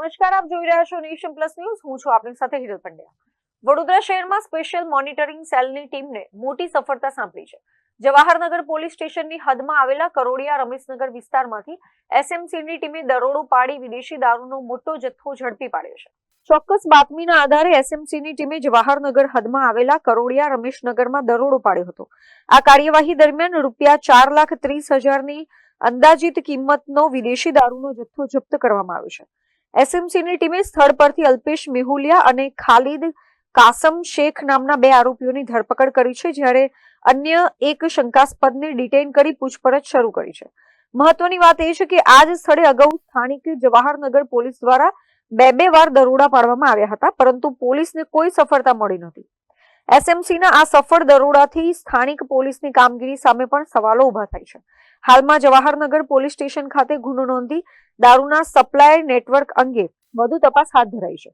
નમસ્કાર, આપ જોઈ રહ્યા છો નેશન પ્લસ ન્યૂઝ. હું છું આપની સાથે હિરલ પંડ્યા. વડોદરા શહેરમાં સ્પેશિયલ મોનિટરિંગ સેલની ટીમને મોટી સફળતા સાંપડી છે. જવાહરનગર પોલીસ સ્ટેશનની હદમાં આવેલા કરોડિયા રમેશનગર વિસ્તારમાંથી એસએમસીની ટીમે દરોડો પાડી વિદેશી દારૂનો મોટો જથ્થો ઝડપી પાડ્યો છે. ચોક્કસ બાતમીના આધારે એસએમસીની ટીમે જવાહરનગર હદમાં આવેલા કરોડિયા રમેશનગરમાં દરોડો પાડ્યો હતો. આ કાર્યવાહી દરમિયાન રૂપિયા 4,30,000ની અંદાજિત કિંમતનો વિદેશી દારૂનો જથ્થો જપ્ત કરવામાં આવ્યો છે. એસએમસીની ટીમે સ્થળ પરથી અલ્પેશ મેહુલિયા અને ખાલિદ કાસમ શેખ નામના 2 આરોપીઓની ધરપકડ કરી છે, જ્યારે અન્ય એક શંકાસ્પદને ડિટેઇન કરી પૂછપરછ શરૂ કરી છે. મહત્વની વાત એ છે કે આ જ સ્થળે અગાઉ સ્થાનિક જવાહરનગર પોલીસ દ્વારા બે વાર દરોડા પાડવામાં આવ્યા હતા, પરંતુ પોલીસને કોઈ સફળતા મળી નહોતી. એસએમસીના આ સફળ દરોડાથી સ્થાનિક પોલીસની કામગીરી સામે પણ સવાલો ઉભા થાય છે. હાલમાં જવાહરનગર પોલીસ સ્ટેશન ખાતે ગુનો નોંધી દારૂના સપ્લાય નેટવર્ક અંગે વધુ તપાસ હાથ ધરાઈ છે.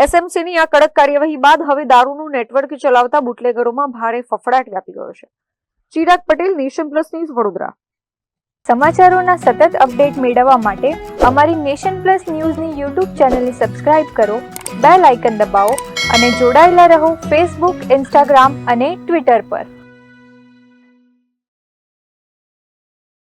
એસએમસીની આ કડક કાર્યવાહી બાદ હવે દારૂનું નેટવર્ક ચલાવતા બુટલેગરોમાં ભારે ફફડાટ વ્યાપી ગયો છે. Chirag Patel, nation plus news, Vadodara. સમાચારોના સતત અપડેટ મેળવવા માટે અમારી નેશન પ્લસ ન્યૂઝની યુટ્યુબ ચેનલને સબસ્ક્રાઇબ કરો, બેલ આઇકન દબાવો અને જોડાયેલા રહો ફેસબુક, ઇન્સ્ટાગ્રામ અને ટ્વિટર પર.